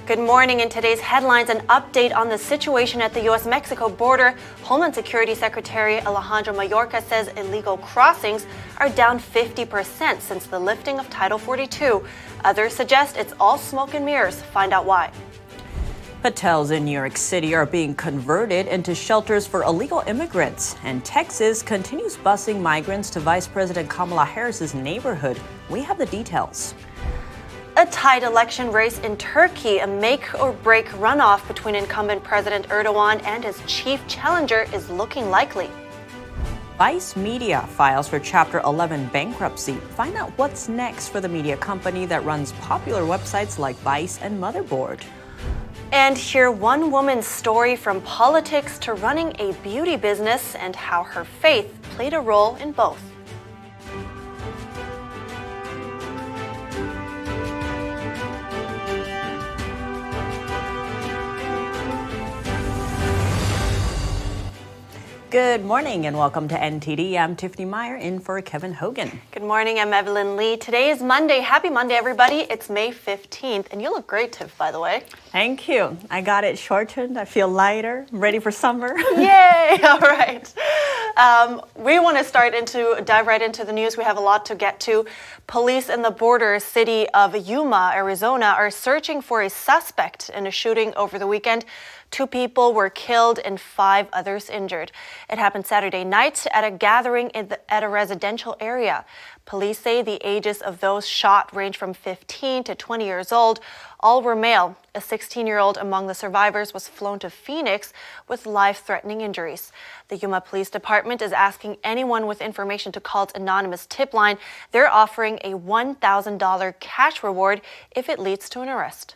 Good morning. In today's headlines, an update on the situation at the U.S.-Mexico border. Homeland Security Secretary Alejandro Mayorkas says illegal crossings are down 50% since the lifting of Title 42. Others suggest it's all smoke and mirrors. Find out why. Hotels in New York City are being converted into shelters for illegal immigrants. And Texas continues busing migrants to Vice President Kamala Harris's neighborhood. We have the details. A tight election race in Turkey, a make-or-break runoff between incumbent President Erdogan and his chief challenger is looking likely. Vice Media files for Chapter 11 bankruptcy. Find out what's next for the media company that runs popular websites like Vice and Motherboard. And hear one woman's story from politics to running a beauty business and how her faith played a role in both. Good morning and welcome to NTD. I'm Tiffany Meyer in for Kevin Hogan. Good morning, I'm Evelyn Lee. Today is Monday. Happy Monday, everybody. It's May 15th, and you look great, Tiff, by the way. Thank you. I got it shortened. I feel lighter. I'm ready for summer. Yay! All right. We want to dive right into the news. We have a lot to get to. Police in the border city of Yuma, Arizona, are searching for a suspect in a shooting over the weekend. 2 people were killed and 5 others injured. It happened Saturday night at a gathering at a residential area. Police say the ages of those shot range from 15 to 20 years old. All were male. A 16-year-old among the survivors was flown to Phoenix with life-threatening injuries. The Yuma Police Department is asking anyone with information to call its anonymous tip line. They're offering a $1,000 cash reward if it leads to an arrest.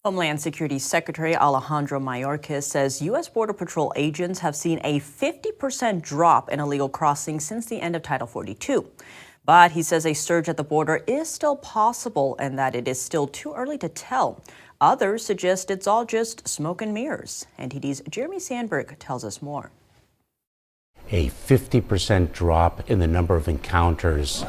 Homeland Security Secretary Alejandro Mayorkas says U.S. Border Patrol agents have seen a 50% drop in illegal crossings since the end of Title 42. But he says a surge at the border is still possible and that it is still too early to tell. Others suggest it's all just smoke and mirrors. NTD's Jeremy Sandberg tells us more. A 50% drop in the number of encounters.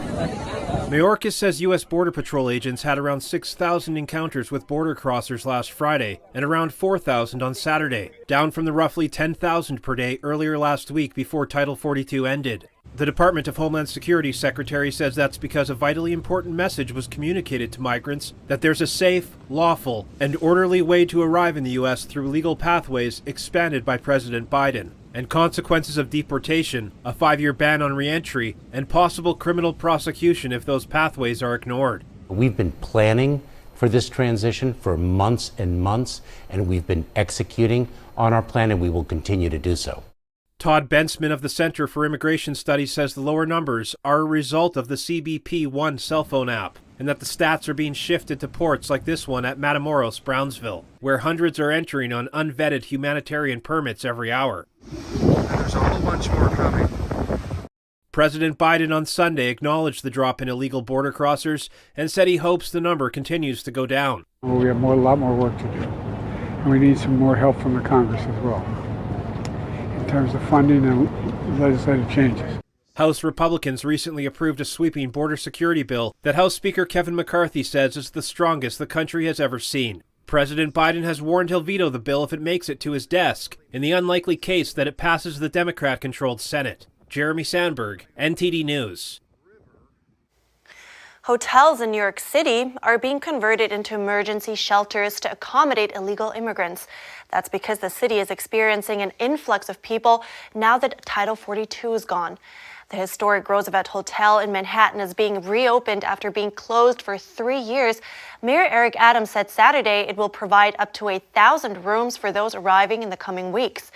Mayorkas says U.S. Border Patrol agents had around 6,000 encounters with border crossers last Friday and around 4,000 on Saturday, down from the roughly 10,000 per day earlier last week before Title 42 ended. The Department of Homeland Security Secretary says that's because a vitally important message was communicated to migrants that there's a safe, lawful, and orderly way to arrive in the U.S. through legal pathways expanded by President Biden, and consequences of deportation, a 5-year ban on reentry, and possible criminal prosecution if those pathways are ignored. We've been planning for this transition for months and months, and we've been executing on our plan, and we will continue to do so. Todd Bensman of the Center for Immigration Studies says the lower numbers are a result of the CBP One cell phone app, and that the stats are being shifted to ports like this one at Matamoros, Brownsville, where hundreds are entering on unvetted humanitarian permits every hour. There's a whole bunch more coming. President Biden on Sunday acknowledged the drop in illegal border crossers and said he hopes the number continues to go down. We have a lot more work to do, and we need some more help from the Congress as well, in terms of funding and legislative changes. House Republicans recently approved a sweeping border security bill that House Speaker Kevin McCarthy says is the strongest the country has ever seen. President Biden has warned he'll veto the bill if it makes it to his desk, in the unlikely case that it passes the Democrat-controlled Senate. Jeremy Sandberg, NTD News. Hotels in New York City are being converted into emergency shelters to accommodate illegal immigrants. That's because the city is experiencing an influx of people now that Title 42 is gone. The historic Roosevelt Hotel in Manhattan is being reopened after being closed for 3 years. Mayor Eric Adams said Saturday it will provide up to 1,000 rooms for those arriving in the coming weeks.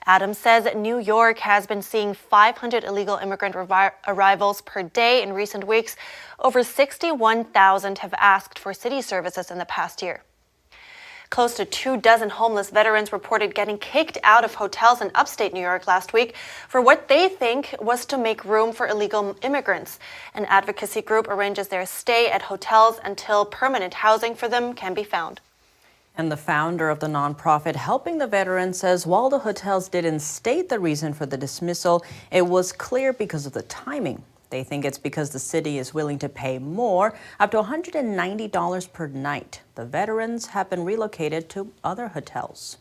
Adams says New York has been seeing 500 illegal immigrant arrivals per day in recent weeks. Over 61,000 have asked for city services in the past year. Close to 24 homeless veterans reported getting kicked out of hotels in upstate New York last week for what they think was to make room for illegal immigrants. An advocacy group arranges their stay at hotels until permanent housing for them can be found. And the founder of the nonprofit helping the veterans says while the hotels didn't state the reason for the dismissal, it was clear because of the timing. They think it's because the city is willing to pay more, up to $190 per night. The veterans have been relocated to other hotels.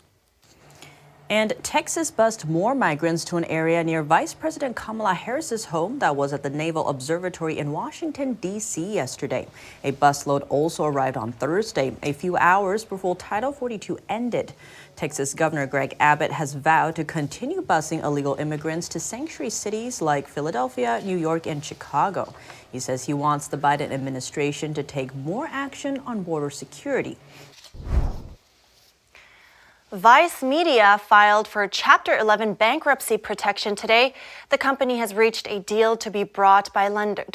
And Texas bused more migrants to an area near Vice President Kamala Harris's home that was at the Naval Observatory in Washington, D.C. yesterday. A busload also arrived on Thursday, a few hours before Title 42 ended. Texas Governor Greg Abbott has vowed to continue busing illegal immigrants to sanctuary cities like Philadelphia, New York, and Chicago. He says he wants the Biden administration to take more action on border security. Vice Media filed for Chapter 11 bankruptcy protection today. The company has reached a deal to be bought by lenders,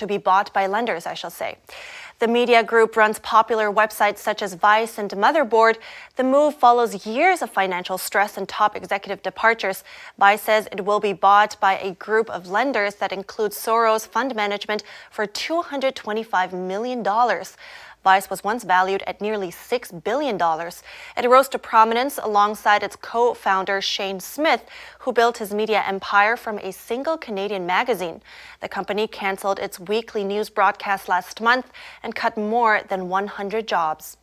The media group runs popular websites such as Vice and Motherboard. The move follows years of financial stress and top executive departures. Vice says it will be bought by a group of lenders that includes Soros Fund Management for $225 million. Vice was once valued at nearly $6 billion. It rose to prominence alongside its co-founder Shane Smith, who built his media empire from a single Canadian magazine. The company canceled its weekly news broadcast last month and cut more than 100 jobs.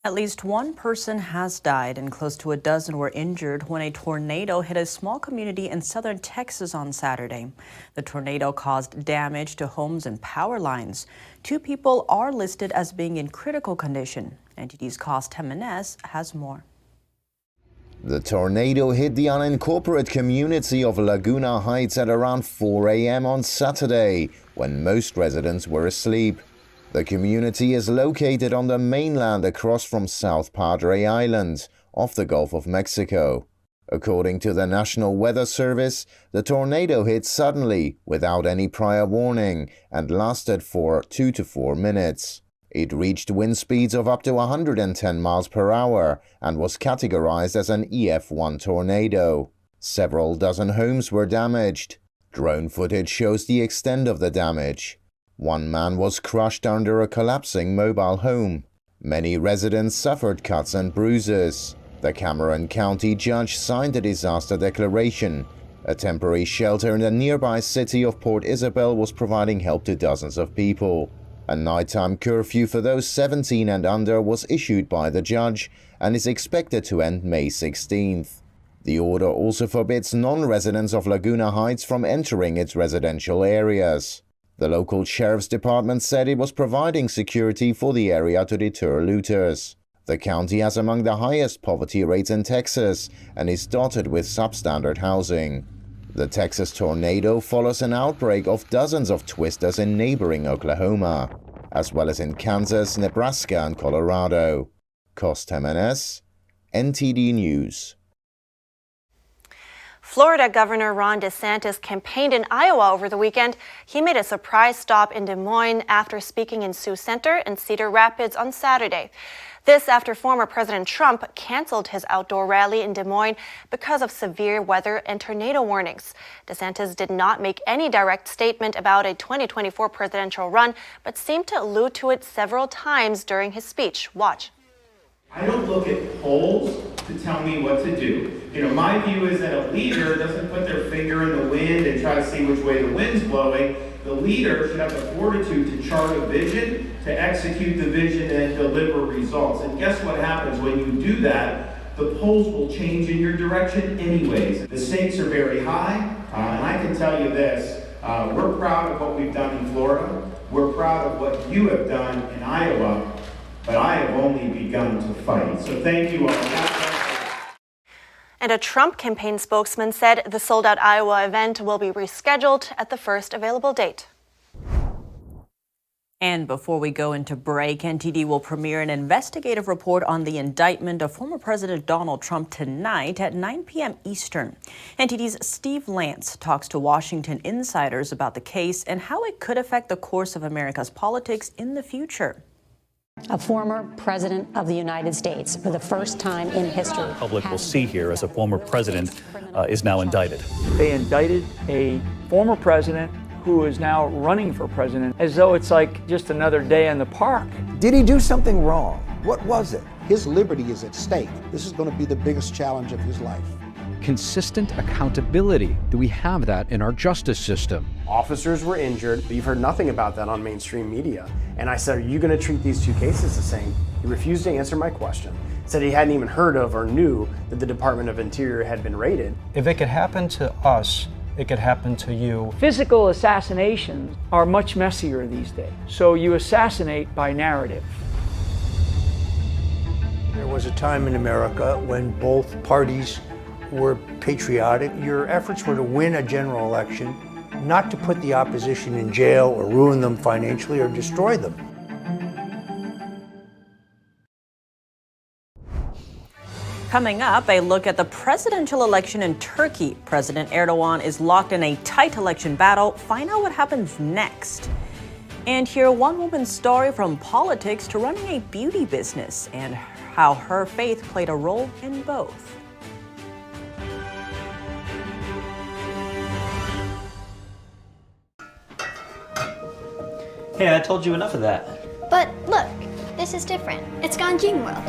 At least one person has died and close to a dozen were injured when a tornado hit a small community in southern Texas on Saturday. The tornado caused damage to homes and power lines. 2 people are listed as being in critical condition. NTD's Cost Jimenez has more. The tornado hit the unincorporated community of Laguna Heights at around 4 a.m. on Saturday, when most residents were asleep. The community is located on the mainland across from South Padre Island, off the Gulf of Mexico. According to the National Weather Service, the tornado hit suddenly, without any prior warning, and lasted for 2 to 4 minutes. It reached wind speeds of up to 110 miles per hour and was categorized as an EF1 tornado. Several dozen homes were damaged. Drone footage shows the extent of the damage. One man was crushed under a collapsing mobile home. Many residents suffered cuts and bruises. The Cameron County judge signed a disaster declaration. A temporary shelter in the nearby city of Port Isabel was providing help to dozens of people. A nighttime curfew for those 17 and under was issued by the judge and is expected to end May 16th. The order also forbids non-residents of Laguna Heights from entering its residential areas. The local sheriff's department said it was providing security for the area to deter looters. The county has among the highest poverty rates in Texas and is dotted with substandard housing. The Texas tornado follows an outbreak of dozens of twisters in neighboring Oklahoma, as well as in Kansas, Nebraska, and Colorado. Cost Jimenez, NTD News. Florida Governor Ron DeSantis campaigned in Iowa over the weekend. He made a surprise stop in Des Moines after speaking in Sioux Center and Cedar Rapids on Saturday. This after former President Trump canceled his outdoor rally in Des Moines because of severe weather and tornado warnings. DeSantis did not make any direct statement about a 2024 presidential run, but seemed to allude to it several times during his speech. Watch. I don't look at polls to tell me what to do. My view is that a leader doesn't put their finger in the wind and try to see which way the wind's blowing. The leader should have the fortitude to chart a vision, to execute the vision and deliver results. And guess what happens when you do that? The polls will change in your direction anyways. The stakes are very high, and I can tell you this, we're proud of what we've done in Florida. We're proud of what you have done in Iowa. But I have only begun to fight. So thank you all. And a Trump campaign spokesman said the sold-out Iowa event will be rescheduled at the first available date. And before we go into break, NTD will premiere an investigative report on the indictment of former President Donald Trump tonight at 9 p.m. Eastern. NTD's Steve Lance talks to Washington insiders about the case and how it could affect the course of America's politics in the future. A former president of the United States for the first time in history. The public will see here as a former president is now indicted. They indicted a former president who is now running for president as though it's like just another day in the park. Did he do something wrong? What was it? His liberty is at stake. This is going to be the biggest challenge of his life. consistent accountability. Do we have that in our justice system? Officers were injured, but you've heard nothing about that on mainstream media. And I said, are you going to treat these two cases the same? He refused to answer my question. Said he hadn't even heard of or knew that the Department of Interior had been raided. If it could happen to us, it could happen to you. Physical assassinations are much messier these days. So you assassinate by narrative. There was a time in America when both parties were patriotic. Your efforts were to win a general election, not to put the opposition in jail or ruin them financially or destroy them. Coming up, a look at the presidential election in Turkey. President Erdogan is locked in a tight election battle. Find out what happens next. And hear one woman's story from politics to running a beauty business and how her faith played a role in both. Hey, I told you enough of that. But look, this is different. It's Ganjin World.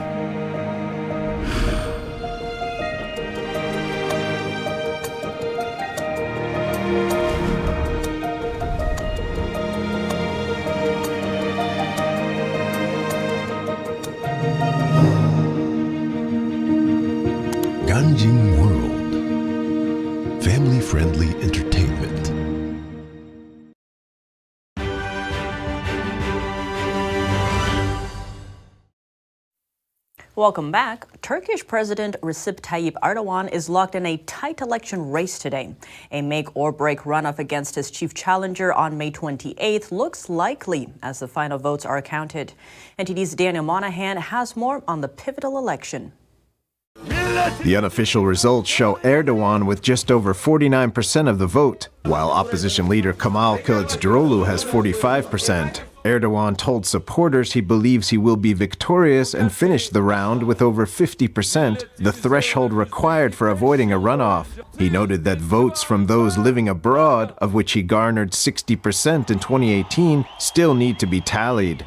Ganjin World. Family-friendly entertainment. Welcome back. Turkish President Recep Tayyip Erdogan is locked in a tight election race today. A make-or-break runoff against his chief challenger on May 28th looks likely as the final votes are counted. NTD's Daniel Monahan has more on the pivotal election. The unofficial results show Erdogan with just over 49% of the vote, while opposition leader Kemal Kılıçdaroğlu has 45%. Erdogan told supporters he believes he will be victorious and finish the round with over 50%, the threshold required for avoiding a runoff. He noted that votes from those living abroad, of which he garnered 60% in 2018, still need to be tallied.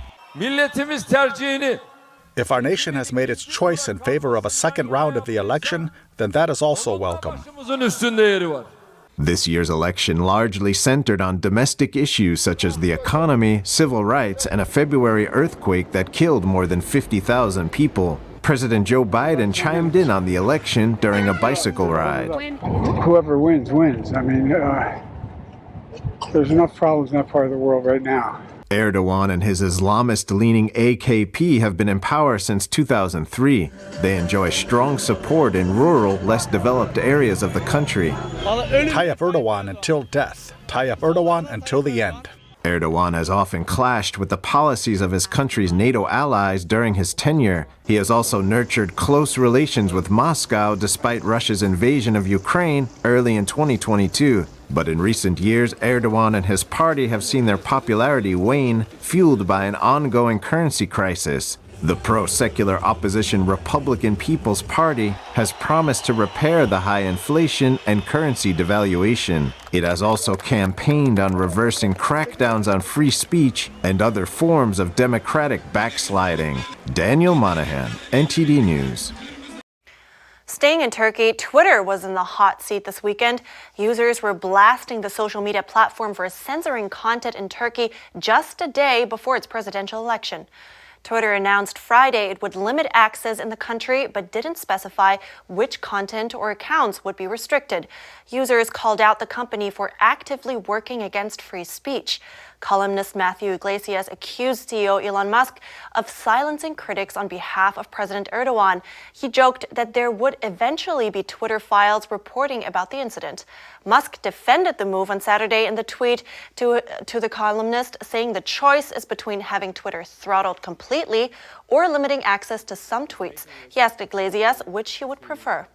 If our nation has made its choice in favor of a second round of the election, then that is also welcome. This year's election largely centered on domestic issues such as the economy, civil rights, and a February earthquake that killed more than 50,000 people. President Joe Biden chimed in on the election during a bicycle ride. Whoever wins, wins. I mean, there's enough problems in that part of the world right now. Erdogan and his Islamist-leaning AKP have been in power since 2003. They enjoy strong support in rural, less developed areas of the country. Tayyip Erdogan until death. Tayyip Erdogan until the end. Erdogan has often clashed with the policies of his country's NATO allies during his tenure. He has also nurtured close relations with Moscow despite Russia's invasion of Ukraine early in 2022. But in recent years, Erdogan and his party have seen their popularity wane, fueled by an ongoing currency crisis. The pro-secular opposition Republican People's Party has promised to repair the high inflation and currency devaluation. It has also campaigned on reversing crackdowns on free speech and other forms of democratic backsliding. Daniel Monahan, NTD News. Staying in Turkey, Twitter was in the hot seat this weekend. Users were blasting the social media platform for censoring content in Turkey just a day before its presidential election. Twitter announced Friday it would limit access in the country, but didn't specify which content or accounts would be restricted. Users called out the company for actively working against free speech. Columnist Matthew Iglesias accused CEO Elon Musk of silencing critics on behalf of President Erdogan. He joked that there would eventually be Twitter files reporting about the incident. Musk defended the move on Saturday in the tweet to the columnist, saying the choice is between having Twitter throttled completely or limiting access to some tweets. He asked Iglesias which he would prefer.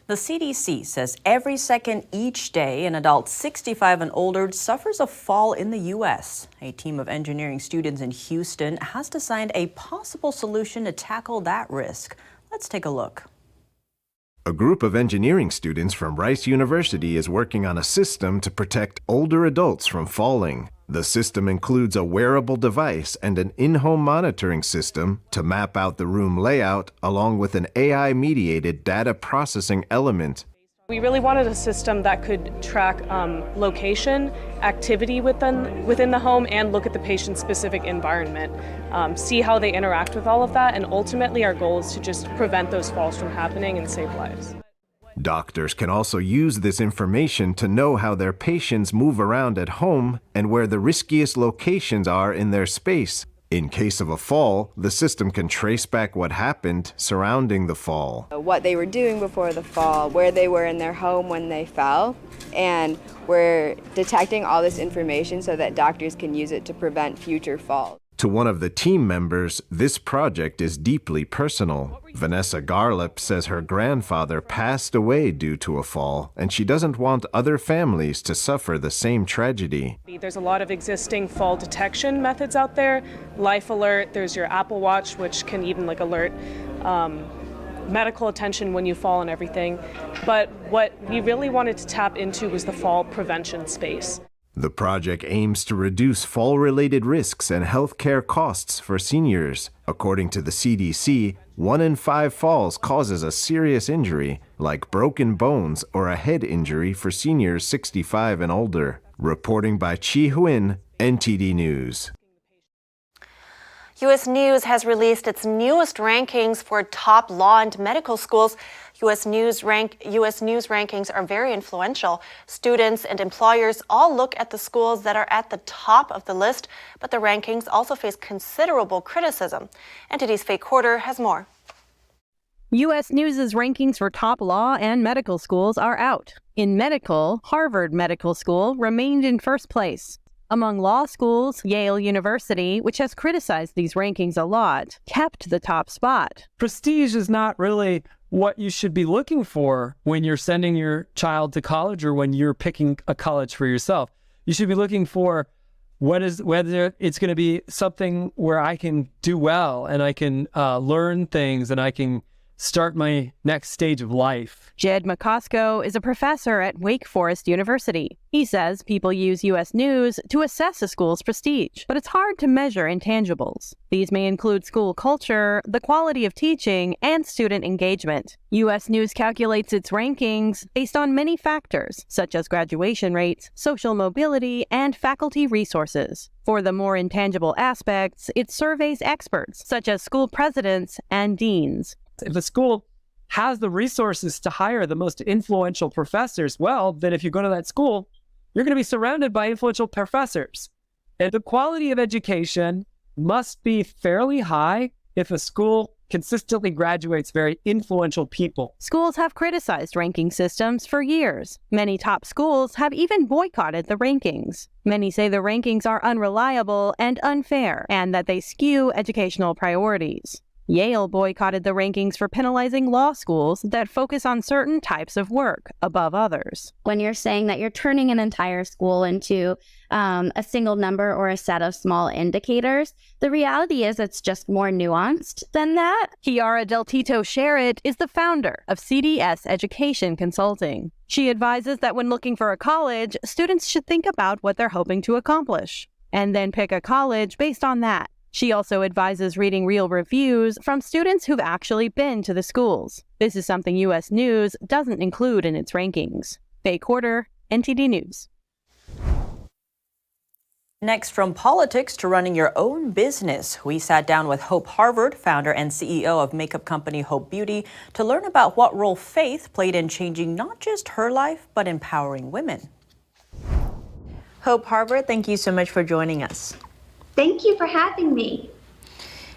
The CDC says every second each day, an adult 65 and older suffers a fall in the U.S. A team of engineering students in Houston has designed a possible solution to tackle that risk. Let's take a look. A group of engineering students from Rice University is working on a system to protect older adults from falling. The system includes a wearable device and an in-home monitoring system to map out the room layout, along with an AI-mediated data processing element. We really wanted a system that could track location, activity within the home, and look at the patient's specific environment, see how they interact with all of that, and ultimately our goal is to just prevent those falls from happening and save lives. Doctors can also use this information to know how their patients move around at home and where the riskiest locations are in their space. In case of a fall, the system can trace back what happened surrounding the fall. What they were doing before the fall, where they were in their home when they fell, and we're detecting all this information so that doctors can use it to prevent future falls. To one of the team members, this project is deeply personal. Vanessa Garlip says her grandfather passed away due to a fall, and she doesn't want other families to suffer the same tragedy. There's a lot of existing fall detection methods out there. Life Alert, there's your Apple Watch, which can even alert medical attention when you fall and everything. But what we really wanted to tap into was the fall prevention space. The project aims to reduce fall-related risks and healthcare costs for seniors. According to the CDC, 1 in 5 falls causes a serious injury, like broken bones or a head injury for seniors 65 and older. Reporting by Chi Huyn, NTD News. U.S. News has released its newest rankings for top law and medical schools. U.S. News rankings are very influential. Students and employers all look at the schools that are at the top of the list, but the rankings also face considerable criticism. NTD's Faye Quarter has more. U.S. News' rankings for top law and medical schools are out. In medical, Harvard Medical School remained in first place. Among law schools, Yale University, which has criticized these rankings a lot, kept the top spot. Prestige is not really what you should be looking for when you're sending your child to college or when you're picking a college for yourself. You should be looking for whether it's going to be something where I can do well and I can learn things and I can start my next stage of life. Jed McCosco is a professor at Wake Forest University. He says people use U.S. News to assess a school's prestige, but it's hard to measure intangibles. These may include school culture, the quality of teaching, and student engagement. U.S. News calculates its rankings based on many factors, such as graduation rates, social mobility, and faculty resources. For the more intangible aspects, it surveys experts, such as school presidents and deans. If a school has the resources to hire the most influential professors, well, then if you go to that school, you're going to be surrounded by influential professors. And the quality of education must be fairly high if a school consistently graduates very influential people. Schools have criticized ranking systems for years. Many top schools have even boycotted the rankings. Many say the rankings are unreliable and unfair, and that they skew educational priorities. Yale boycotted the rankings for penalizing law schools that focus on certain types of work above others. When you're saying that you're turning an entire school into a single number or a set of small indicators, the reality is it's just more nuanced than that. Kiara Del Tito Sherritt is the founder of CDS Education Consulting. She advises that when looking for a college, students should think about what they're hoping to accomplish, and then pick a college based on that. She also advises reading real reviews from students who've actually been to the schools. This is something U.S. News doesn't include in its rankings. Faye Quarter, NTD News. Next, from politics to running your own business, we sat down with Hope Harvard, founder and CEO of makeup company Hope Beauty, to learn about what role faith played in changing not just her life, but empowering women. Hope Harvard, thank you so much for joining us. Thank you for having me.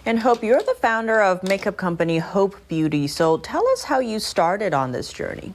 And Hope, you're the founder of makeup company Hope Beauty. So tell us how you started on this journey.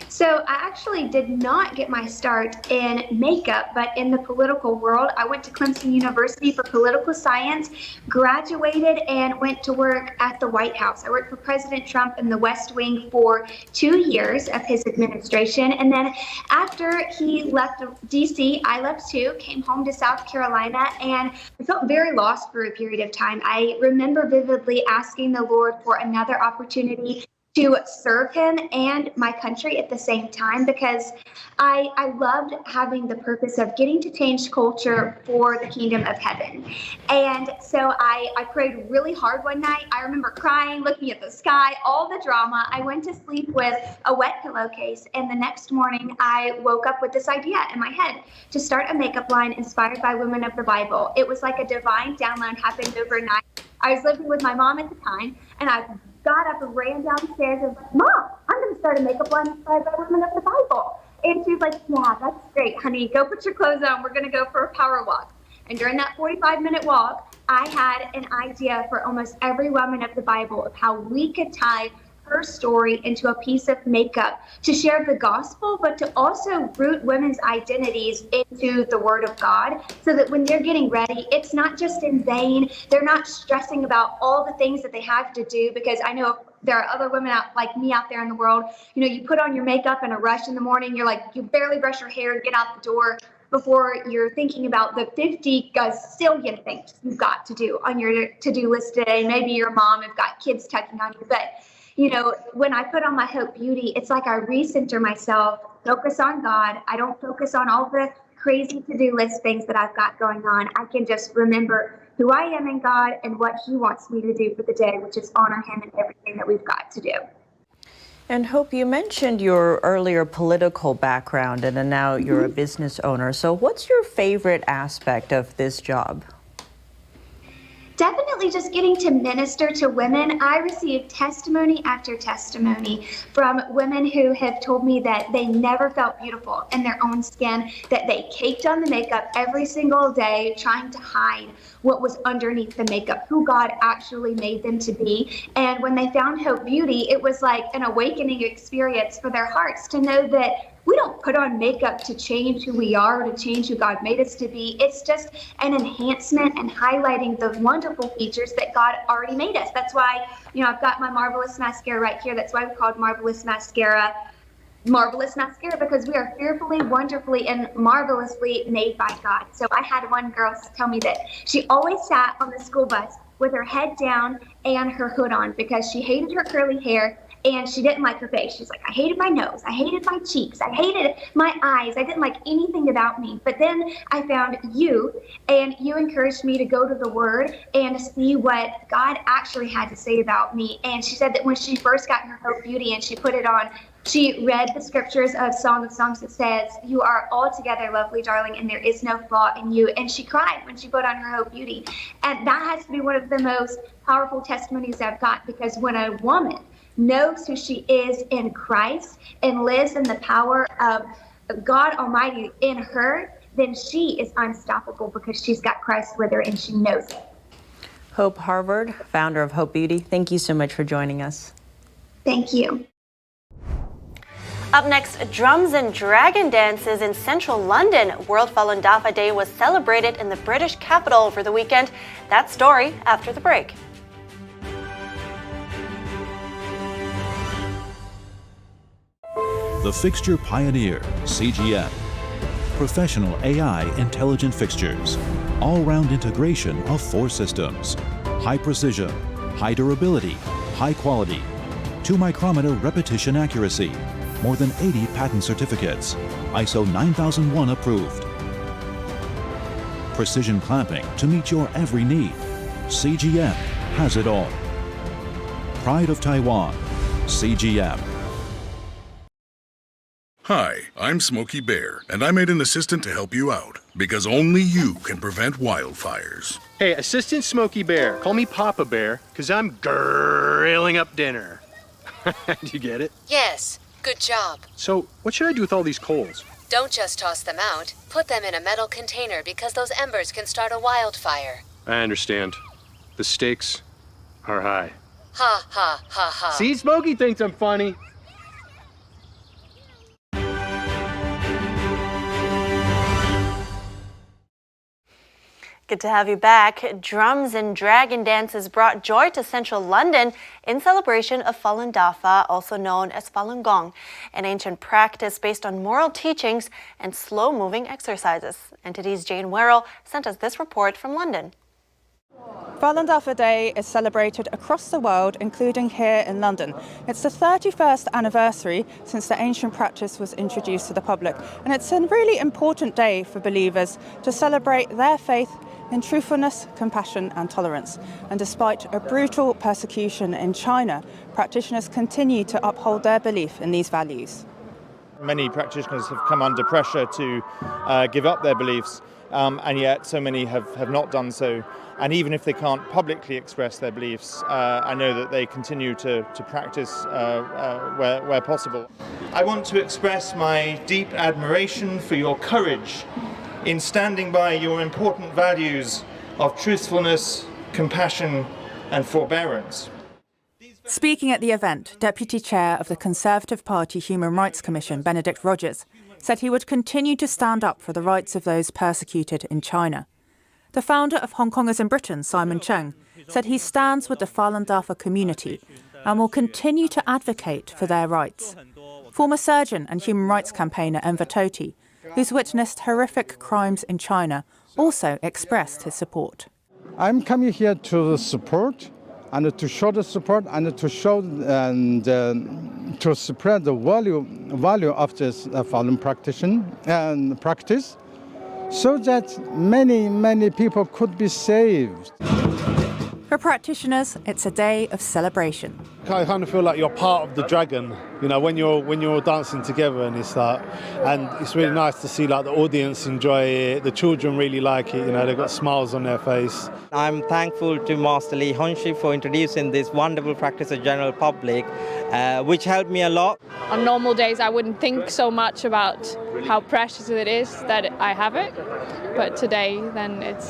So I actually did not get my start in makeup, but in the political world. I went to Clemson University for political science, graduated, and went to work at the White House. I worked for President Trump in the West Wing for 2 years of his administration. And then after he left DC, I left too, came home to South Carolina, and I felt very lost for a period of time. I remember vividly asking the Lord for another opportunity to serve him and my country at the same time, because I loved having the purpose of getting to change culture for the kingdom of heaven. And so I prayed really hard one night. I remember crying, looking at the sky, all the drama. I went to sleep with a wet pillowcase, and the next morning I woke up with this idea in my head to start a makeup line inspired by women of the Bible. It was like a divine download happened overnight. I was living with my mom at the time, and I got up and ran downstairs and was like, Mom, I'm going to start a makeup line inspired by women of the Bible. And she was like, yeah, that's great, honey. Go put your clothes on. We're going to go for a power walk. And during that 45-minute walk, I had an idea for almost every woman of the Bible of how we could tie her story into a piece of makeup to share the gospel, but to also root women's identities into the word of God, so that when they're getting ready, it's not just in vain. They're not stressing about all the things that they have to do, because I know there are other women out like me out there in the world. You know, you put on your makeup in a rush in the morning, you barely brush your hair and get out the door before you're thinking about the 50 gazillion things you've got to do on your to-do list today. Maybe your mom have got kids tugging on you, but you know, when I put on my Hope Beauty, it's like I recenter myself, focus on God. I don't focus on all the crazy to-do list things that I've got going on. I can just remember who I am in God and what he wants me to do for the day, which is honor him in everything that we've got to do. And Hope, you mentioned your earlier political background, and then now you're a business owner. So what's your favorite aspect of this job? Definitely just getting to minister to women. I received testimony after testimony from women who have told me that they never felt beautiful in their own skin, that they caked on the makeup every single day trying to hide what was underneath the makeup, who God actually made them to be. And when they found Hope Beauty, it was like an awakening experience for their hearts to know that we don't put on makeup to change who we are or to change who God made us to be. It's just an enhancement and highlighting the wonderful features that God already made us. That's why, you know, I've got my Marvelous Mascara right here. That's why we called Marvelous Mascara, because we are fearfully, wonderfully, and marvelously made by God. So I had one girl tell me that she always sat on the school bus with her head down and her hood on because she hated her curly hair and she didn't like her face. She's like, I hated my nose, I hated my cheeks, I hated my eyes, I didn't like anything about me. But then I found you, and you encouraged me to go to the Word and see what God actually had to say about me. And she said that when she first got her Hope Beauty and she put it on, she read the scriptures of Song of Songs that says, you are altogether lovely, darling, and there is no flaw in you. And she cried when she put on her Hope Beauty. And that has to be one of the most powerful testimonies I've got, because when a woman knows who she is in Christ and lives in the power of God Almighty in her, then she is unstoppable because she's got Christ with her and she knows it. Hope Harvard, founder of Hope Beauty, thank you so much for joining us. Thank you. Up next, drums and dragon dances in central London. World Falun Dafa Day was celebrated in the British capital over the weekend. That story after the break. The Fixture Pioneer, CGM. Professional AI intelligent fixtures. All-round integration of 4 systems. High precision, high durability, high quality. 2-micrometer repetition accuracy. More than 80 patent certificates. ISO 9001 approved. Precision clamping to meet your every need. CGM has it all. Pride of Taiwan, CGM. Hi, I'm Smokey Bear, and I made an assistant to help you out, because only you can prevent wildfires. Hey, Assistant Smokey Bear, call me Papa Bear, because I'm grilling up dinner. Do you get it? Yes, good job. So, what should I do with all these coals? Don't just toss them out. Put them in a metal container because those embers can start a wildfire. I understand. The stakes are high. Ha ha ha ha. See, Smokey thinks I'm funny. Good to have you back. Drums and dragon dances brought joy to central London in celebration of Falun Dafa, also known as Falun Gong, an ancient practice based on moral teachings and slow-moving exercises. NTD's Jane Werrell sent us this report from London. Falun Dafa Day is celebrated across the world, including here in London. It's the 31st anniversary since the ancient practice was introduced to the public, and it's a really important day for believers to celebrate their faith in truthfulness, compassion and tolerance. And despite a brutal persecution in China, practitioners continue to uphold their belief in these values. Many practitioners have come under pressure to give up their beliefs, and yet so many have not done so. And even if they can't publicly express their beliefs, I know that they continue to practice where possible. I want to express my deep admiration for your courage in standing by your important values of truthfulness, compassion, and forbearance. Speaking at the event, Deputy Chair of the Conservative Party Human Rights Commission, Benedict Rogers, said he would continue to stand up for the rights of those persecuted in China. The founder of Hong Kongers in Britain, Simon Cheng, said he stands with the Falun Dafa community and will continue to advocate for their rights. Former surgeon and human rights campaigner Enver Tohti, who's witnessed horrific crimes in China, also expressed his support. I'm coming here to support and to show the support and to show and to spread the value of this Falun practice, so that many people could be saved. For practitioners, it's a day of celebration. I kind of feel like you're part of the dragon, you know, when you're all dancing together, and it's really nice to see like the audience enjoy it, the children really like it, you know, they've got smiles on their face. I'm thankful to Master Lee Hongxi for introducing this wonderful practice to the general public, which helped me a lot. On normal days, I wouldn't think so much about how precious it is that I have it, but today, then it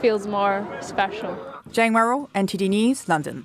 feels more special. Jane Worrell, NTD News, London.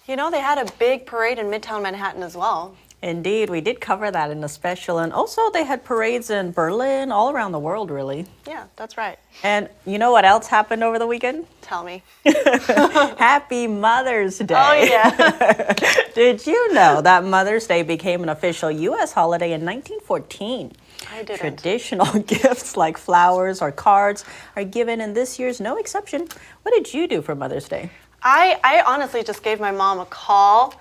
You know, they had a big parade in Midtown Manhattan as well. Indeed, we did cover that in a special, and also they had parades in Berlin, all around the world, really. Yeah, that's right. And you know what else happened over the weekend? Tell me. Happy Mother's Day. Oh, yeah. Did you know that Mother's Day became an official U.S. holiday in 1914? I didn't. Traditional gifts like flowers or cards are given, and this year's no exception. What did you do for Mother's Day? I honestly just gave my mom a call,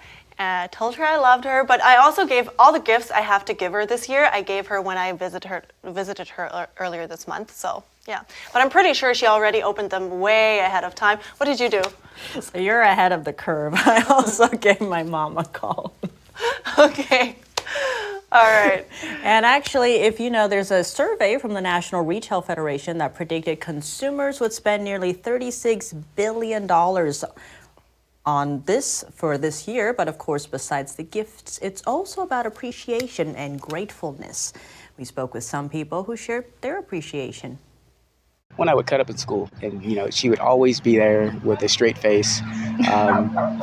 told her I loved her, but I also gave all the gifts I have to give her this year. I gave her when I visited her earlier this month, so yeah. But I'm pretty sure she already opened them way ahead of time. What did you do? So you're ahead of the curve. I also gave my mom a call. Okay. All right. And actually, if you know, there's a survey from the National Retail Federation that predicted consumers would spend nearly $36 billion on this for this year. But of course, besides the gifts, it's also about appreciation and gratefulness. We spoke with some people who shared their appreciation. When I would cut up in school, and you know, she would always be there with a straight face,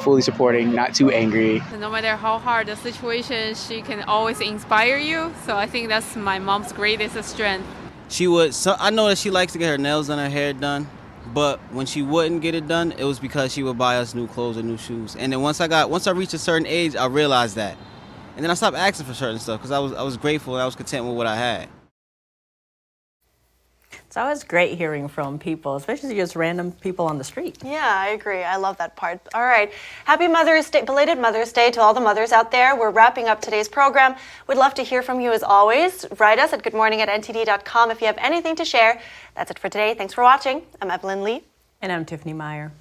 fully supporting, not too angry. No matter how hard the situation, she can always inspire you. So I think that's my mom's greatest strength. She would. So I know that she likes to get her nails done, her hair done, but when she wouldn't get it done, it was because she would buy us new clothes or new shoes. And then once I reached a certain age, I realized that, and then I stopped asking for certain stuff because I was grateful and I was content with what I had. It's always great hearing from people, especially just random people on the street. Yeah, I agree. I love that part. All right. Happy Mother's Day, belated Mother's Day to all the mothers out there. We're wrapping up today's program. We'd love to hear from you as always. Write us at goodmorning@ntd.com if you have anything to share. That's it for today. Thanks for watching. I'm Evelyn Lee. And I'm Tiffany Meyer.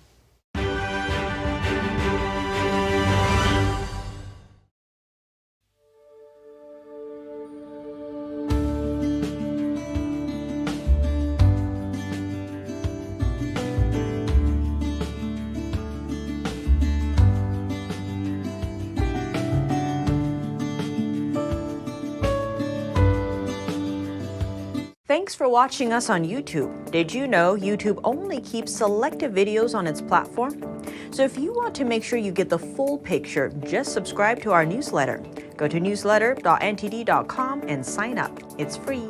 Thanks for watching us on YouTube. Did you know YouTube only keeps selective videos on its platform? So if you want to make sure you get the full picture, just subscribe to our newsletter. Go to newsletter.ntd.com and sign up. It's free.